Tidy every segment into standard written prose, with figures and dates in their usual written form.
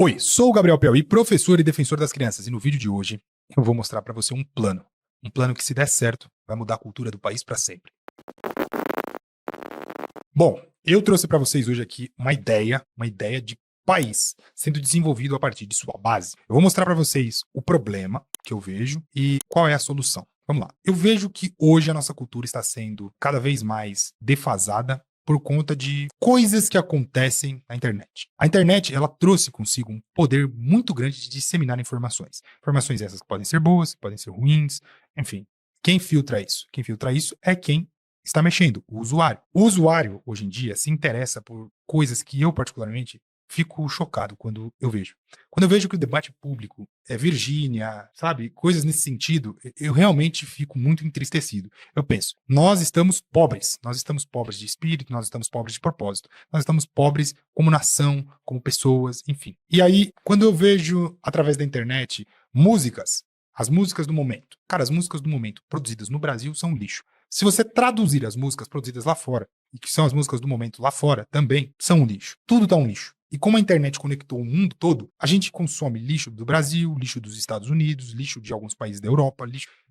Oi, sou o Gabriel Piauí, professor e defensor das crianças, e no vídeo de hoje eu vou mostrar para você um plano. Um plano que, se der certo, vai mudar a cultura do país para sempre. Bom, eu trouxe para vocês hoje aqui uma ideia de país sendo desenvolvido a partir de sua base. Eu vou mostrar para vocês o problema que eu vejo e qual é a solução. Vamos lá. Eu vejo que hoje a nossa cultura está sendo cada vez mais defasada por conta de coisas que acontecem na internet. A internet, ela trouxe consigo um poder muito grande de disseminar informações. Informações essas que podem ser boas, podem ser ruins, enfim. Quem filtra isso? Quem filtra isso é quem está mexendo, o usuário. O usuário, hoje em dia, se interessa por coisas que eu, particularmente, fico chocado quando eu vejo. Quando eu vejo que o debate público é Virgínia, sabe, coisas nesse sentido, eu realmente fico muito entristecido. Eu penso, nós estamos pobres de espírito, nós estamos pobres de propósito, nós estamos pobres como nação, como pessoas, enfim. E aí, quando eu vejo, através da internet, músicas, as músicas do momento. Cara, as músicas do momento produzidas no Brasil são lixo. Se você traduzir as músicas produzidas lá fora, e que são as músicas do momento lá fora, também são um lixo. Tudo tá um lixo. E como a internet conectou o mundo todo, a gente consome lixo do Brasil, lixo dos Estados Unidos, lixo de alguns países da Europa,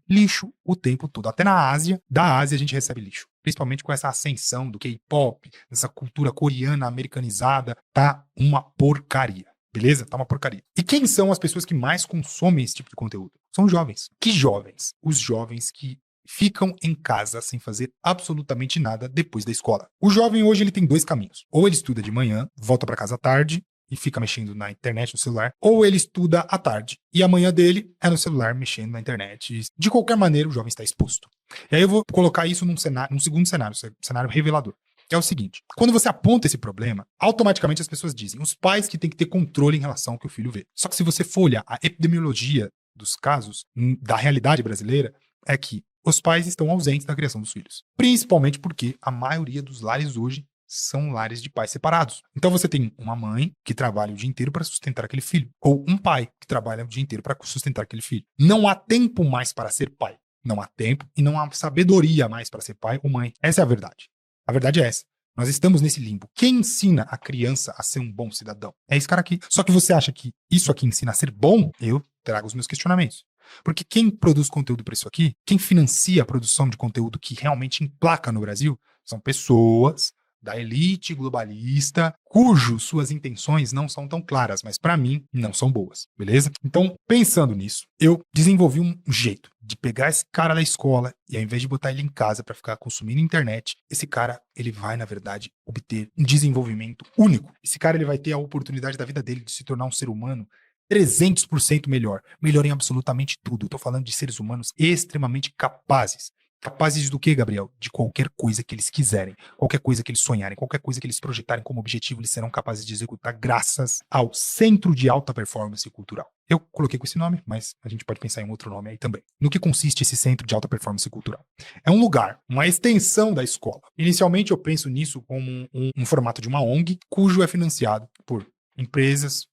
lixo o tempo todo. Até na Ásia, da Ásia a gente recebe lixo. Principalmente com essa ascensão do K-pop, essa cultura coreana americanizada, tá uma porcaria. Beleza? Tá uma porcaria. E quem são as pessoas que mais consomem esse tipo de conteúdo? São os jovens. Que jovens? Os jovens que ficam em casa sem fazer absolutamente nada depois da escola. O jovem hoje ele tem dois caminhos. Ou ele estuda de manhã, volta para casa à tarde e fica mexendo na internet, no celular, ou ele estuda à tarde e a manhã dele é no celular mexendo na internet. De qualquer maneira, o jovem está exposto. E aí eu vou colocar isso num segundo cenário, cenário revelador. É o seguinte, quando você aponta esse problema, automaticamente as pessoas dizem, os pais que têm que ter controle em relação ao que o filho vê. Só que se você for olhar a epidemiologia dos casos, da realidade brasileira, é que os pais estão ausentes da criação dos filhos. Principalmente porque a maioria dos lares hoje são lares de pais separados. Então você tem uma mãe que trabalha o dia inteiro para sustentar aquele filho, ou um pai que trabalha o dia inteiro para sustentar aquele filho. Não há tempo mais para ser pai. Não há tempo e não há sabedoria mais para ser pai ou mãe. Essa é a verdade. A verdade é essa. Nós estamos nesse limbo. Quem ensina a criança a ser um bom cidadão? É esse cara aqui. Só que você acha que isso aqui ensina a ser bom? Eu trago os meus questionamentos. Porque quem produz conteúdo para isso aqui, quem financia a produção de conteúdo que realmente emplaca no Brasil, são pessoas da elite globalista, cujas suas intenções não são tão claras, mas para mim não são boas, beleza? Então, pensando nisso, eu desenvolvi um jeito de pegar esse cara da escola e ao invés de botar ele em casa para ficar consumindo internet, esse cara, ele vai, na verdade, obter um desenvolvimento único. Esse cara, ele vai ter a oportunidade da vida dele de se tornar um ser humano 300% melhor em absolutamente tudo. Eu tô falando de seres humanos extremamente capazes. Capazes do que, Gabriel? De qualquer coisa que eles quiserem, qualquer coisa que eles sonharem, qualquer coisa que eles projetarem como objetivo, eles serão capazes de executar graças ao Centro de Alta Performance Cultural. Eu coloquei com esse nome, mas a gente pode pensar em outro nome aí também. No que consiste esse Centro de Alta Performance Cultural? É um lugar, uma extensão da escola. Inicialmente eu penso nisso como um formato de uma ONG, cujo é financiado por empresas,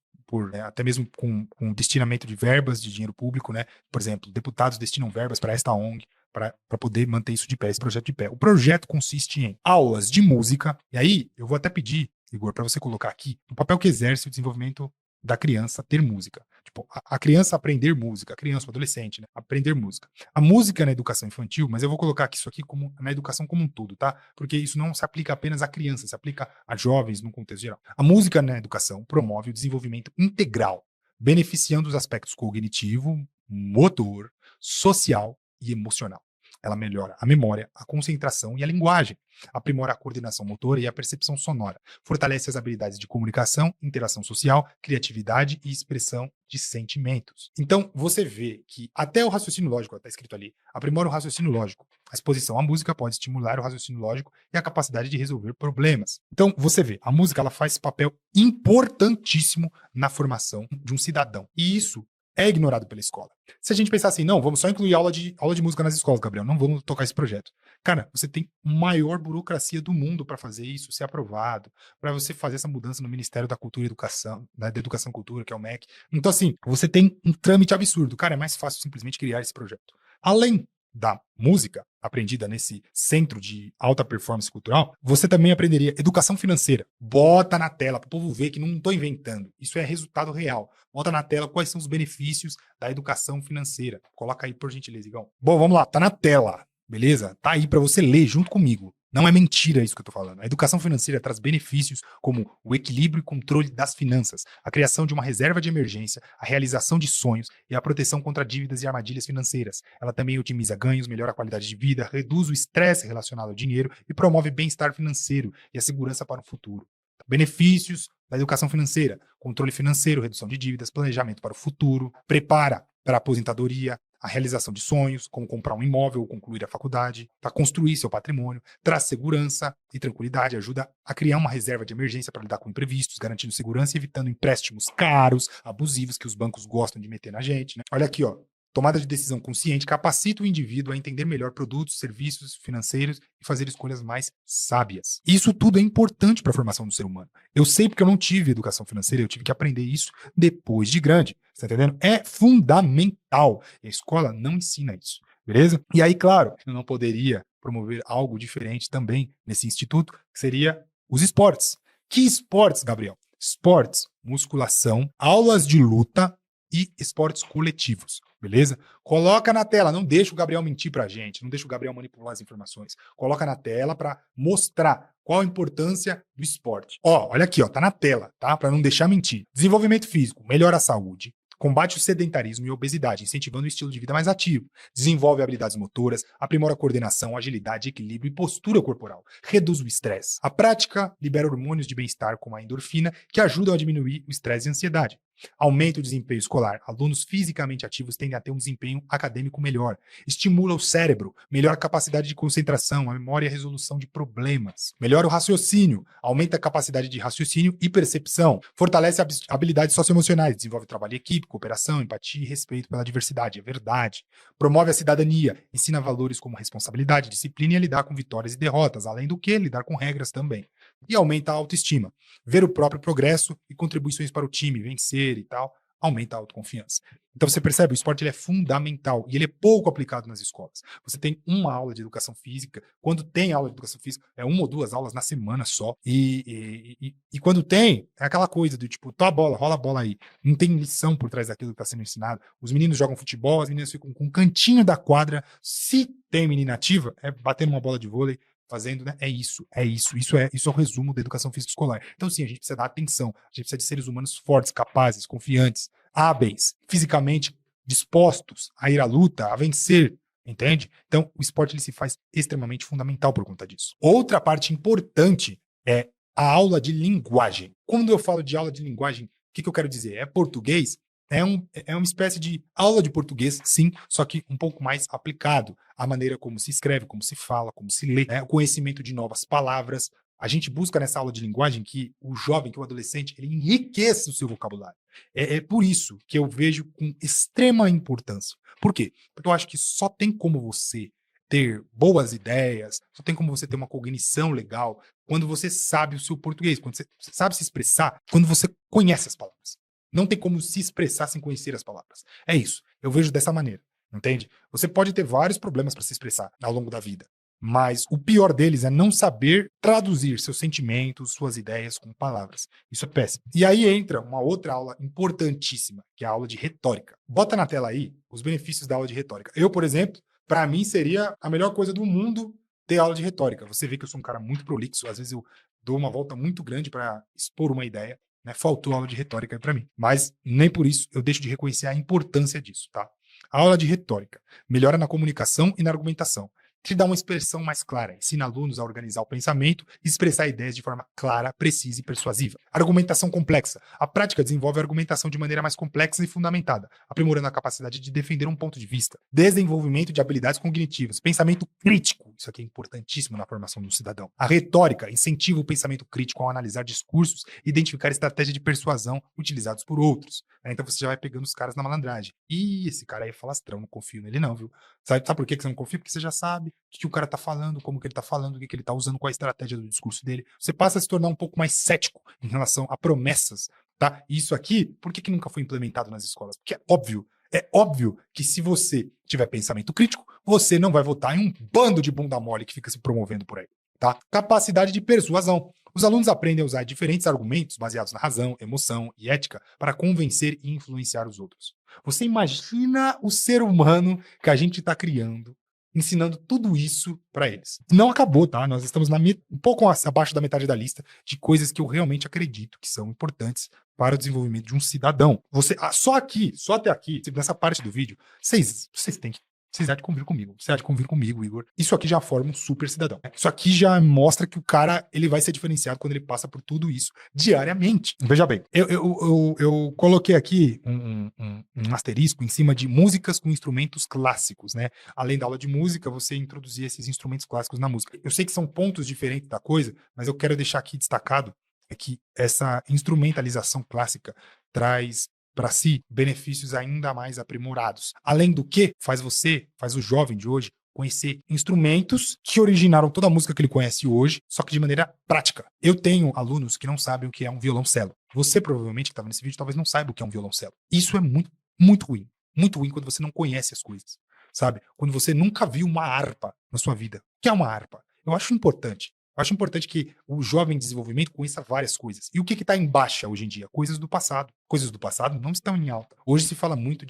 até mesmo com destinamento de verbas de dinheiro público, né? Por exemplo, deputados destinam verbas para esta ONG, para poder manter isso de pé, esse projeto de pé. O projeto consiste em aulas de música, e aí eu vou até pedir, Igor, para você colocar aqui o papel que exerce o desenvolvimento da criança ter música. Tipo, a criança aprender música, a criança, o adolescente, né? Aprender música. A música na educação infantil, mas eu vou colocar aqui isso aqui como na educação como um todo, tá? Porque isso não se aplica apenas a crianças, se aplica a jovens no contexto geral. A música na educação promove o desenvolvimento integral, beneficiando os aspectos cognitivo, motor, social e emocional. Ela melhora a memória, a concentração e a linguagem, aprimora a coordenação motora e a percepção sonora, fortalece as habilidades de comunicação, interação social, criatividade e expressão de sentimentos. Então, você vê que até o raciocínio lógico, está escrito ali, aprimora o raciocínio lógico. A exposição à música pode estimular o raciocínio lógico e a capacidade de resolver problemas. Então, você vê, a música ela faz papel importantíssimo na formação de um cidadão. E isso é ignorado pela escola. Se a gente pensar assim, não, vamos só incluir aula de música nas escolas, Gabriel, não vamos tocar esse projeto. Cara, você tem a maior burocracia do mundo para fazer isso, ser aprovado, para você fazer essa mudança no Ministério da Cultura e Educação, né, da Educação e Cultura, que é o MEC. Então, assim, você tem um trâmite absurdo. Cara, é mais fácil simplesmente criar esse projeto. Além da música, aprendida nesse centro de alta performance cultural, você também aprenderia educação financeira. Bota na tela para o povo ver que não estou inventando. Isso é resultado real. Bota na tela quais são os benefícios da educação financeira. Coloca aí, por gentileza, Igão. Bom, vamos lá. Tá na tela, beleza? Tá aí para você ler junto comigo. Não é mentira isso que eu estou falando. A educação financeira traz benefícios como o equilíbrio e controle das finanças, a criação de uma reserva de emergência, a realização de sonhos e a proteção contra dívidas e armadilhas financeiras. Ela também otimiza ganhos, melhora a qualidade de vida, reduz o estresse relacionado ao dinheiro e promove bem-estar financeiro e a segurança para o futuro. Benefícios da educação financeira: controle financeiro, redução de dívidas, planejamento para o futuro, prepara para a aposentadoria, a realização de sonhos, como comprar um imóvel ou concluir a faculdade, para construir seu patrimônio, traz segurança e tranquilidade, ajuda a criar uma reserva de emergência para lidar com imprevistos, garantindo segurança e evitando empréstimos caros, abusivos, que os bancos gostam de meter na gente, né? Olha aqui, ó. Tomada de decisão consciente capacita o indivíduo a entender melhor produtos, serviços financeiros e fazer escolhas mais sábias. Isso tudo é importante para a formação do ser humano. Eu sei porque eu não tive educação financeira, eu tive que aprender isso depois de grande. Você tá entendendo? É fundamental. E a escola não ensina isso, beleza? E aí, claro, eu não poderia promover algo diferente também nesse instituto, que seria os esportes. Que esportes, Gabriel? Esportes, musculação, aulas de luta e esportes coletivos, beleza? Coloca na tela, não deixa o Gabriel mentir pra gente, não deixa o Gabriel manipular as informações. Coloca na tela para mostrar qual a importância do esporte. Ó, olha aqui, ó, tá na tela, tá? Para não deixar mentir. Desenvolvimento físico, melhora a saúde, combate o sedentarismo e a obesidade, incentivando um estilo de vida mais ativo. Desenvolve habilidades motoras, aprimora a coordenação, agilidade, equilíbrio e postura corporal. Reduz o estresse. A prática libera hormônios de bem-estar, como a endorfina, que ajudam a diminuir o estresse e a ansiedade. Aumenta o desempenho escolar. Alunos fisicamente ativos tendem a ter um desempenho acadêmico melhor. Estimula o cérebro, melhora a capacidade de concentração, a memória e a resolução de problemas. Melhora o raciocínio, aumenta a capacidade de raciocínio e percepção. Fortalece habilidades socioemocionais, desenvolve trabalho em equipe, cooperação, empatia e respeito pela diversidade. É verdade. Promove a cidadania, ensina valores como responsabilidade, disciplina e a lidar com vitórias e derrotas, além do que lidar com regras também. E aumenta a autoestima. Ver o próprio progresso e contribuições para o time, vencer e tal, aumenta a autoconfiança. Então você percebe, o esporte ele é fundamental e ele é pouco aplicado nas escolas. Você tem uma aula de educação física, quando tem aula de educação física, é uma ou duas aulas na semana só, e quando tem, é aquela coisa do tipo, tá a bola, rola a bola aí. Não tem lição por trás daquilo que está sendo ensinado. Os meninos jogam futebol, as meninas ficam com um cantinho da quadra, se tem menina ativa, é batendo uma bola de vôlei, fazendo, né? Isso é o resumo da educação física escolar. Então, sim, a gente precisa dar atenção, a gente precisa de seres humanos fortes, capazes, confiantes, hábeis, fisicamente dispostos a ir à luta, a vencer, entende? Então, o esporte ele se faz extremamente fundamental por conta disso. Outra parte importante é a aula de linguagem. Quando eu falo de aula de linguagem, o que eu quero dizer? É português? É uma espécie de aula de português, sim, só que um pouco mais aplicado. A maneira como se escreve, como se fala, como se lê, né? O conhecimento de novas palavras. A gente busca nessa aula de linguagem que o jovem, que o adolescente, ele enriqueça o seu vocabulário. É por isso que eu vejo com extrema importância. Por quê? Porque eu acho que só tem como você ter boas ideias, só tem como você ter uma cognição legal quando você sabe o seu português, quando você sabe se expressar, quando você conhece as palavras. Não tem como se expressar sem conhecer as palavras. É isso. Eu vejo dessa maneira. Entende? Você pode ter vários problemas para se expressar ao longo da vida, mas o pior deles é não saber traduzir seus sentimentos, suas ideias com palavras. Isso é péssimo. E aí entra uma outra aula importantíssima, que é a aula de retórica. Bota na tela aí os benefícios da aula de retórica. Eu, por exemplo, para mim seria a melhor coisa do mundo ter aula de retórica. Você vê que eu sou um cara muito prolixo, às vezes eu dou uma volta muito grande para expor uma ideia. Né? Faltou aula de retórica para mim. Mas nem por isso eu deixo de reconhecer a importância disso, tá? A aula de retórica melhora na comunicação e na argumentação. Te dá uma expressão mais clara, ensina alunos a organizar o pensamento e expressar ideias de forma clara, precisa e persuasiva. Argumentação complexa. A prática desenvolve a argumentação de maneira mais complexa e fundamentada, aprimorando a capacidade de defender um ponto de vista. Desenvolvimento de habilidades cognitivas. Pensamento crítico. Isso aqui é importantíssimo na formação do cidadão. A retórica incentiva o pensamento crítico ao analisar discursos e identificar estratégias de persuasão utilizados por outros. Então você já vai pegando os caras na malandragem. Ih, esse cara aí é falastrão, não confio nele não, viu? Sabe por que você não confia? Porque você já sabe o que o cara tá falando, como que ele tá falando, o que ele tá usando, qual a estratégia do discurso dele. Você passa a se tornar um pouco mais cético em relação a promessas, tá? E isso aqui, por que nunca foi implementado nas escolas? Porque é óbvio, É óbvio que se você tiver pensamento crítico, você não vai votar em um bando de bunda mole que fica se promovendo por aí, tá? Capacidade de persuasão. Os alunos aprendem a usar diferentes argumentos baseados na razão, emoção e ética para convencer e influenciar os outros. Você imagina o ser humano que a gente está criando, ensinando tudo isso para eles. Não acabou, tá? Nós estamos um pouco abaixo da metade da lista de coisas que eu realmente acredito que são importantes para o desenvolvimento de um cidadão. Só até aqui, nessa parte do vídeo, vocês têm que. Vocês há de convir comigo. Você há de convir comigo, Igor. Isso aqui já forma um super cidadão. Isso aqui já mostra que o cara ele vai ser diferenciado quando ele passa por tudo isso diariamente. Veja bem, eu coloquei aqui um asterisco em cima de músicas com instrumentos clássicos, né? Além da aula de música, você introduzir esses instrumentos clássicos na música. Eu sei que são pontos diferentes da coisa, mas eu quero deixar aqui destacado que essa instrumentalização clássica traz para si benefícios ainda mais aprimorados. Além do que, faz o jovem de hoje, conhecer instrumentos que originaram toda a música que ele conhece hoje, só que de maneira prática. Eu tenho alunos que não sabem o que é um violoncelo. Você provavelmente que estava nesse vídeo talvez não saiba o que é um violoncelo. Isso é muito, muito ruim. Muito ruim quando você não conhece as coisas, sabe? Quando você nunca viu uma harpa na sua vida. O que é uma harpa? Eu acho importante. Eu acho importante que o jovem em desenvolvimento conheça várias coisas. E o que está em baixa hoje em dia? Coisas do passado. Coisas do passado não estão em alta. Hoje se fala muito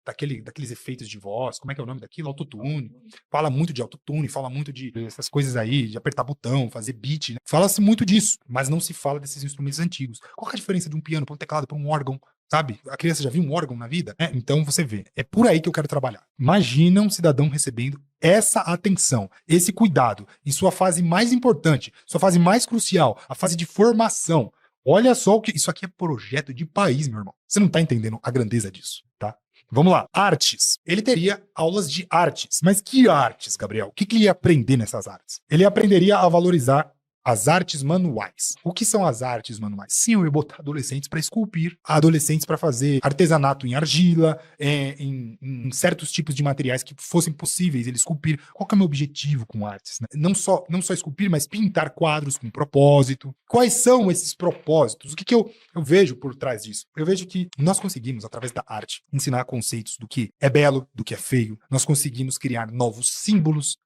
daqueles efeitos de voz, como é que é o nome daquilo? Autotune. Fala muito de autotune, fala muito de essas coisas aí, de apertar botão, fazer beat. Né? Fala-se muito disso, mas não se fala desses instrumentos antigos. Qual é a diferença de um piano para um teclado, para um órgão? Sabe? A criança já viu um órgão na vida? Então você vê. É por aí que eu quero trabalhar. Imagina um cidadão recebendo essa atenção, esse cuidado, em sua fase mais importante, sua fase mais crucial, a fase de formação. Olha só o que. Isso aqui é projeto de país, meu irmão. Você não tá entendendo a grandeza disso, tá? Vamos lá. Artes. Ele teria aulas de artes. Mas que artes, Gabriel? O que ele ia aprender nessas artes? Ele aprenderia a valorizar as artes manuais. O que são as artes manuais? Sim, eu ia botar adolescentes para esculpir, adolescentes para fazer artesanato em argila, em certos tipos de materiais que fossem possíveis ele esculpir. Qual que é o meu objetivo com artes? Né? Não só esculpir, mas pintar quadros com propósito. Quais são esses propósitos? O que eu vejo por trás disso? Eu vejo que nós conseguimos, através da arte, ensinar conceitos do que é belo, do que é feio. Nós conseguimos criar novos símbolos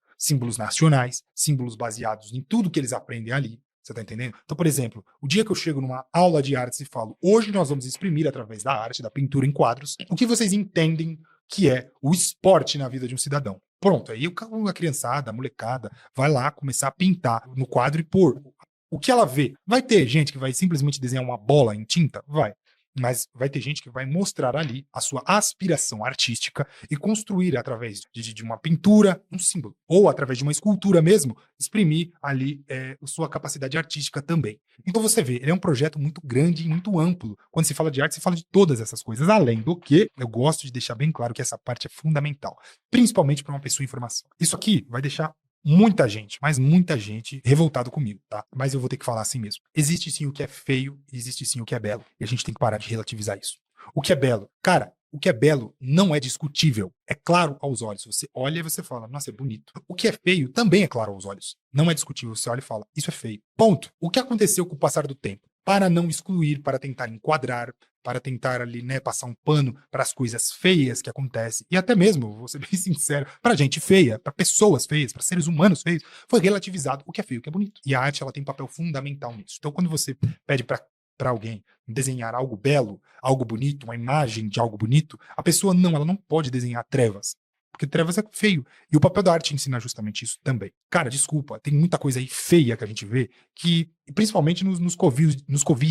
nacionais, símbolos baseados em tudo que eles aprendem ali. Você tá entendendo? Então, por exemplo, o dia que eu chego numa aula de artes e falo, hoje nós vamos exprimir através da arte, da pintura em quadros, o que vocês entendem que é o esporte na vida de um cidadão? Pronto, aí a criançada, a molecada, vai lá começar a pintar no quadro e pôr o que ela vê. Vai ter gente que vai simplesmente desenhar uma bola em tinta? Vai. Mas vai ter gente que vai mostrar ali a sua aspiração artística e construir através de uma pintura um símbolo. Ou através de uma escultura mesmo, exprimir ali a sua capacidade artística também. Então você vê, ele é um projeto muito grande e muito amplo. Quando se fala de arte, se fala de todas essas coisas. Além do que, eu gosto de deixar bem claro que essa parte é fundamental. Principalmente para uma pessoa em formação. Isso aqui vai deixar muita gente, mas muita gente revoltado comigo, tá? Mas eu vou ter que falar assim mesmo. Existe sim o que é feio, existe sim o que é belo. E a gente tem que parar de relativizar isso. O que é belo? Cara, o que é belo não é discutível. É claro aos olhos. Você olha e você fala, nossa, é bonito. O que é feio também é claro aos olhos. Não é discutível. Você olha e fala, isso é feio. Ponto. O que aconteceu com o passar do tempo? Para não excluir, para tentar enquadrar, para tentar ali, né, passar um pano para as coisas feias que acontecem, e até mesmo, vou ser bem sincero, para gente feia, para pessoas feias, para seres humanos feios, foi relativizado o que é feio, o que é bonito. E a arte, ela tem um papel fundamental nisso. Então, quando você pede para alguém desenhar algo belo, algo bonito, uma imagem de algo bonito, a pessoa ela não pode desenhar trevas. Porque trevas é feio. E o papel da arte ensina justamente isso também. Cara, desculpa, tem muita coisa aí feia que a gente vê, que, principalmente nos covis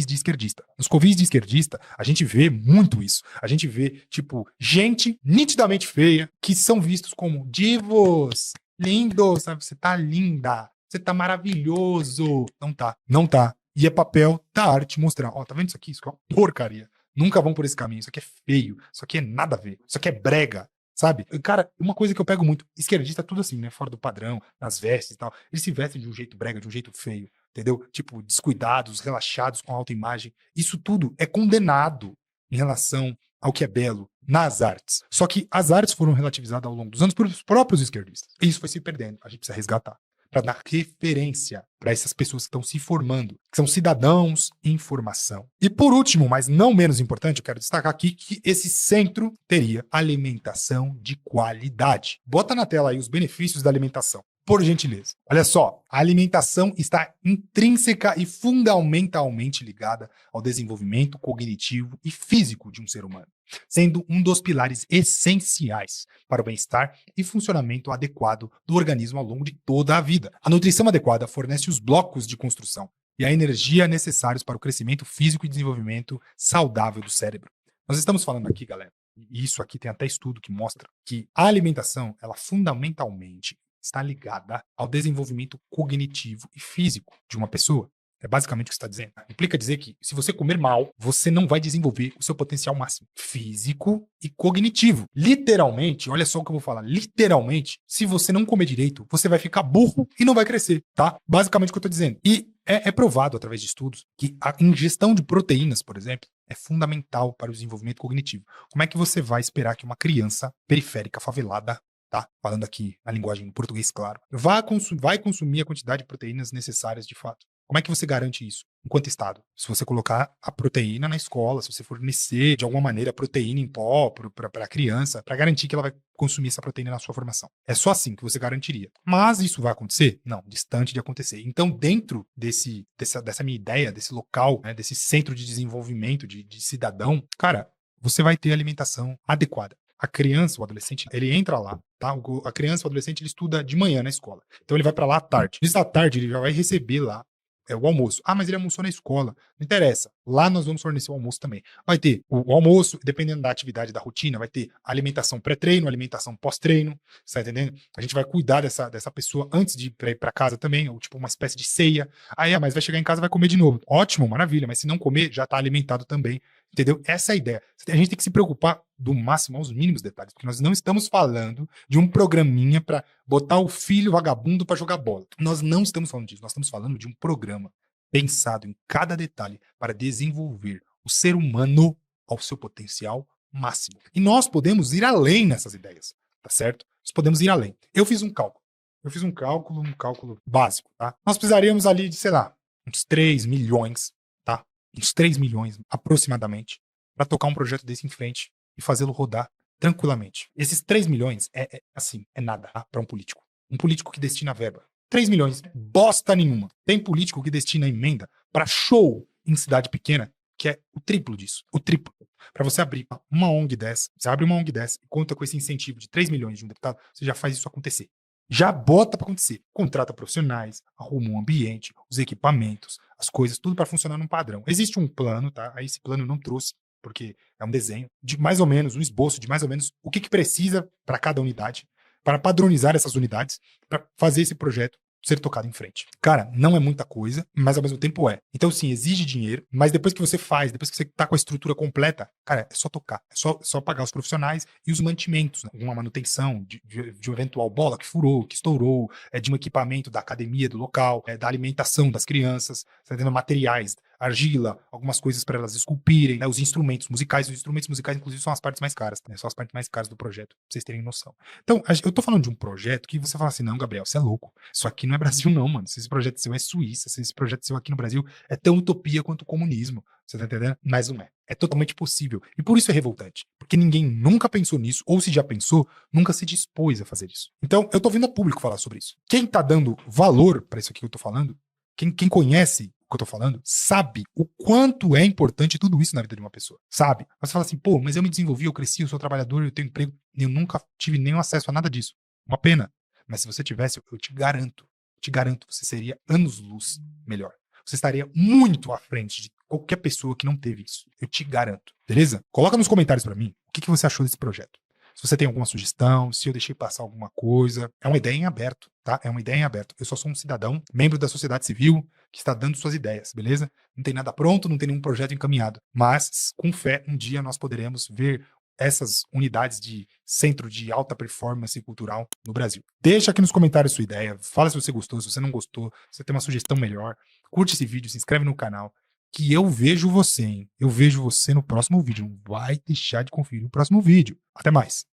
de esquerdista. Nos covis de esquerdista, a gente vê muito isso. A gente vê, tipo, gente nitidamente feia, que são vistos como divos, lindos, sabe? Você tá linda, você tá maravilhoso. Não tá, não tá. E é papel da arte mostrar, ó, tá vendo isso aqui? Isso aqui é uma porcaria. Nunca vão por esse caminho. Isso aqui é feio. Isso aqui é nada a ver. Isso aqui é brega. Sabe? Cara, uma coisa que eu pego muito, esquerdista é tudo assim, né? Fora do padrão, nas vestes e tal. Eles se vestem de um jeito brega, de um jeito feio, entendeu? Tipo, descuidados, relaxados, com autoimagem. Isso tudo é condenado em relação ao que é belo nas artes. Só que as artes foram relativizadas ao longo dos anos pelos próprios esquerdistas. E isso foi se perdendo. A gente precisa resgatar. para dar referência para essas pessoas que estão se formando, que são cidadãos em formação. E por último, mas não menos importante, eu quero destacar aqui que esse centro teria alimentação de qualidade. Bota na tela aí os benefícios da alimentação. Por gentileza. Olha só, a alimentação está intrínseca e fundamentalmente ligada ao desenvolvimento cognitivo e físico de um ser humano, sendo um dos pilares essenciais para o bem-estar e funcionamento adequado do organismo ao longo de toda a vida. A nutrição adequada fornece os blocos de construção e a energia necessários para o crescimento físico e desenvolvimento saudável do cérebro. Nós estamos falando aqui, galera, e isso aqui tem até estudo que mostra que a alimentação, ela fundamentalmente está ligada ao desenvolvimento cognitivo e físico de uma pessoa. É basicamente o que está dizendo. Implica dizer que, se você comer mal, você não vai desenvolver o seu potencial máximo físico e cognitivo. Literalmente, olha só o que eu vou falar. Literalmente, se você não comer direito, você vai ficar burro e não vai crescer, tá? Basicamente o que eu estou dizendo. E é provado, através de estudos, que a ingestão de proteínas, por exemplo, é fundamental para o desenvolvimento cognitivo. Como é que você vai esperar que uma criança periférica, favelada, tá? Falando aqui na linguagem em português, claro, vai consumir a quantidade de proteínas necessárias de fato? Como é que você garante isso enquanto Estado? Se você colocar a proteína na escola, se você fornecer de alguma maneira proteína em pó para a criança, para garantir que ela vai consumir essa proteína na sua formação. É só assim que você garantiria. Mas isso vai acontecer? Não, distante de acontecer. Então, dentro dessa minha ideia, desse local, né, desse centro de desenvolvimento de cidadão, cara, você vai ter alimentação adequada. A criança, o adolescente, ele entra lá, tá? A criança, o adolescente, ele estuda de manhã na escola. Então ele vai para lá à tarde. Isso à tarde ele já vai receber lá o almoço. Ah, mas ele almoçou na escola. Não interessa. Lá nós vamos fornecer o almoço também. Vai ter o almoço, dependendo da atividade, da rotina, vai ter alimentação pré-treino, alimentação pós-treino, você tá entendendo? A gente vai cuidar dessa pessoa antes de ir para casa também, ou tipo uma espécie de ceia. Aí, mas vai chegar em casa e vai comer de novo. Ótimo, maravilha, mas se não comer, já tá alimentado também. Entendeu? Essa é a ideia. A gente tem que se preocupar do máximo aos mínimos detalhes, porque nós não estamos falando de um programinha para botar o filho vagabundo para jogar bola. Nós não estamos falando disso, nós estamos falando de um programa pensado em cada detalhe para desenvolver o ser humano ao seu potencial máximo. E nós podemos ir além nessas ideias, tá certo? Nós podemos ir além. Eu fiz um cálculo básico, tá? Nós precisaríamos ali de, sei lá, uns 3 milhões, tá? Uns 3 milhões aproximadamente, para tocar um projeto desse em frente e fazê-lo rodar tranquilamente. Esses 3 milhões é nada, tá? Para um político. Um político que destina verba. 3 milhões, bosta nenhuma. Tem político que destina emenda para show em cidade pequena, que é o triplo disso. O triplo. Para você abrir uma ONG dessa, você abre uma ONG dessa e conta com esse incentivo de 3 milhões de um deputado, você já faz isso acontecer. Já bota para acontecer. Contrata profissionais, arruma um ambiente, os equipamentos, as coisas, tudo para funcionar num padrão. Existe um plano, tá? Aí esse plano eu não trouxe, porque é um desenho de mais ou menos, um esboço de mais ou menos o que precisa para cada unidade, para padronizar essas unidades, para fazer esse projeto ser tocado em frente. Cara, não é muita coisa, mas ao mesmo tempo é. Então, sim, exige dinheiro, mas depois que você faz, depois que você tá com a estrutura completa, cara, é só tocar. É só pagar os profissionais e os mantimentos, né? Uma manutenção de um eventual bola que furou, que estourou, de um equipamento da academia do local, da alimentação das crianças, tá entendendo? Materiais, argila, algumas coisas para elas esculpirem, né? Os instrumentos musicais, inclusive, são as partes mais caras, né? São as partes mais caras do projeto, pra vocês terem noção. Então, eu tô falando de um projeto que você fala assim, não, Gabriel, você é louco. Isso aqui não é Brasil, não, mano. Se esse projeto seu é Suíça, se esse projeto seu aqui no Brasil é tão utopia quanto o comunismo. Você tá entendendo? Mas não é. É totalmente possível. E por isso é revoltante. Porque ninguém nunca pensou nisso, ou se já pensou, nunca se dispôs a fazer isso. Então, eu tô vindo a público falar sobre isso. Quem tá dando valor para isso aqui que eu tô falando, quem conhece o que eu tô falando, sabe o quanto é importante tudo isso na vida de uma pessoa. Sabe? Você fala assim, pô, mas eu me desenvolvi, eu cresci, eu sou trabalhador, eu tenho emprego. Eu nunca tive nenhum acesso a nada disso. Uma pena. Mas se você tivesse, eu te garanto, você seria anos-luz melhor. Você estaria muito à frente de qualquer pessoa que não teve isso. Eu te garanto. Beleza? Coloca nos comentários pra mim o que você achou desse projeto. Se você tem alguma sugestão, se eu deixei passar alguma coisa. É uma ideia em aberto, tá? É uma ideia em aberto. Eu só sou um cidadão, membro da sociedade civil, que está dando suas ideias, beleza? Não tem nada pronto, não tem nenhum projeto encaminhado. Mas, com fé, um dia nós poderemos ver essas unidades de centro de alta performance cultural no Brasil. Deixa aqui nos comentários sua ideia, fala se você gostou, se você não gostou, se você tem uma sugestão melhor, curte esse vídeo, se inscreve no canal, que eu vejo você, hein? Eu vejo você no próximo vídeo. Não vai deixar de conferir o próximo vídeo. Até mais!